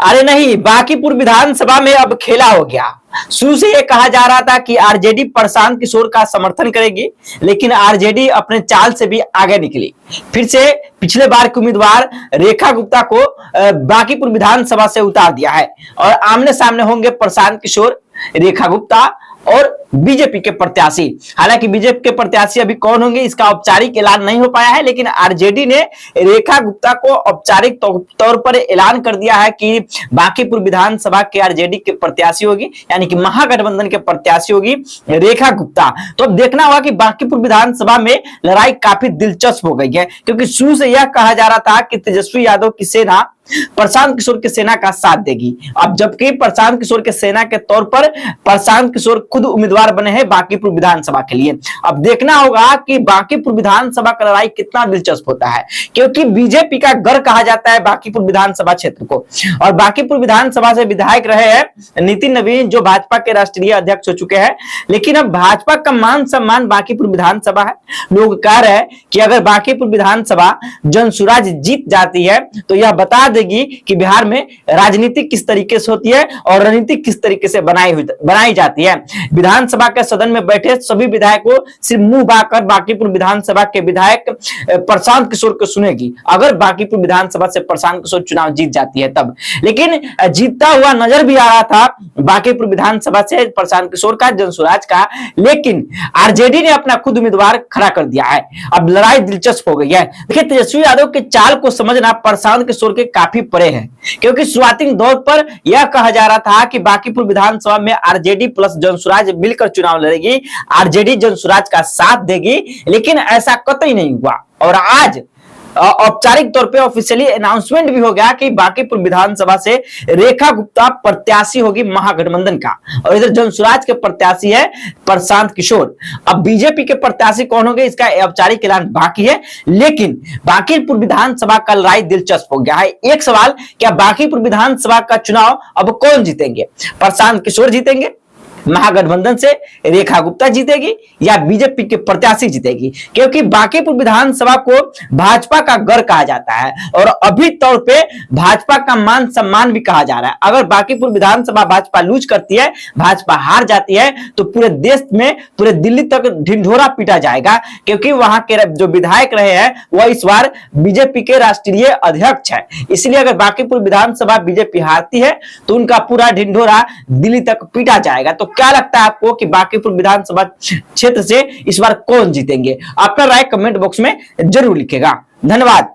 अरे नहीं, बांकीपुर विधानसभा में अब खेला हो गया। शुरू से ये कहा जा रहा था कि आरजेडी प्रशांत किशोर का समर्थन करेगी, लेकिन आरजेडी अपने चाल से भी आगे निकली। फिर से पिछले बार के उम्मीदवार रेखा गुप्ता को बांकीपुर विधानसभा से उतार दिया है और आमने सामने होंगे प्रशांत किशोर, रेखा गुप्ता और बीजेपी के प्रत्याशी। हालांकि बीजेपी के प्रत्याशी अभी कौन होंगे इसका औपचारिक ऐलान नहीं हो पाया है, लेकिन आरजेडी ने रेखा गुप्ता को औपचारिक तौर पर ऐलान कर दिया है कि बांकीपुर विधानसभा के आरजेडी के प्रत्याशी होगी, यानी कि महागठबंधन के प्रत्याशी होगी रेखा गुप्ता। तो अब देखना होगा कि बांकीपुर विधानसभा में लड़ाई काफी दिलचस्प हो गई है, क्योंकि शुरू से यह कहा जा रहा था कि तेजस्वी यादव की सेना प्रशांत किशोर की सेना का साथ देगी। अब जबकि प्रशांत किशोर के सेना के तौर पर प्रशांत किशोर खुद उम्मीदवार बने हैं बांकीपुर विधानसभा के लिए। अब देखना होगा कि बांकीपुर विधानसभा का लड़ाई कितना दिलचस्प होता है, क्योंकि बीजेपी का गढ़ कहा जाता है बांकीपुर विधानसभा क्षेत्र को। और बांकीपुर विधानसभा से विधायक रहे हैं नितिन नवीन, जो भाजपा के राष्ट्रीय अध्यक्ष हो चुके हैं। लेकिन अब भाजपा का मान सम्मान बांकीपुर विधानसभा है। लोग कह रहे हैं कि अगर बांकीपुर विधानसभा जनसुराज जीत जाती है तो यह बता देगी कि बिहार में राजनीति किस तरीके से होती है और रणनीति किस तरीके से बनाई जाती है। विधानसभा के सदन में बैठे सभी विधायकों सिर्फ मुंह बाकर बांकीपुर विधानसभा के विधायक प्रशांत किशोर को सुनेगी, अगर बांकीपुर विधानसभा से प्रशांत किशोर चुनाव जीत जाती है तब। लेकिन जीतता हुआ नजर भी आ रहा था बांकीपुर विधानसभा से प्रशांत किशोर का, जनसुराज का, लेकिन आरजेडी ने अपना खुद उम्मीदवार खड़ा कर दिया है। अब लड़ाई दिलचस्प हो गई है। देखिए, तेजस्वी यादव के चाल को समझना प्रशांत किशोर के काफी परे है, क्योंकि शुरुआती दौर पर यह कहा जा रहा था कि बांकीपुर विधानसभा में आरजेडी प्लस जनसुराज मिलकर चुनाव लड़ेगी, आरजेडी जनसुराज का साथ देगी, लेकिन ऐसा कतई नहीं हुआ। और आज औपचारिक तौर पे ऑफिशियली अनाउंसमेंट भी हो गया कि बांकीपुर विधानसभा से रेखा गुप्ता प्रत्याशी होगी महागठबंधन का, और इधर जनसुराज के प्रत्याशी है प्रशांत किशोर। अब बीजेपी के प्रत्याशी कौन होंगे इसका औपचारिक ऐलान बाकी है, लेकिन बांकीपुर विधानसभा का लड़ाई दिलचस्प हो गया है। एक सवाल, क्या बांकीपुर विधानसभा का चुनाव अब कौन जीतेंगे? प्रशांत किशोर जीतेंगे महागठबंधन से, रेखा गुप्ता जीतेगी, या बीजेपी के प्रत्याशी जीतेगी? क्योंकि बांकीपुर विधानसभा को भाजपा का गढ़ कहा जाता है और अभी तौर पे भाजपा का मान सम्मान भी कहा जा रहा है। अगर बांकीपुर विधानसभा भाजपा लूज करती है, भाजपा हार जाती है, तो पूरे देश में, पूरे दिल्ली तक ढिंढोरा पीटा जाएगा, क्योंकि वहां के जो विधायक रहे हैं वह इस बार बीजेपी के राष्ट्रीय अध्यक्ष है। इसलिए अगर बांकीपुर विधानसभा बीजेपी हारती है तो उनका पूरा ढिंढोरा दिल्ली तक पीटा जाएगा। तो क्या लगता है आपको कि बांकीपुर विधानसभा क्षेत्र से इस बार कौन जीतेंगे? अपना राय कमेंट बॉक्स में जरूर लिखेगा। धन्यवाद।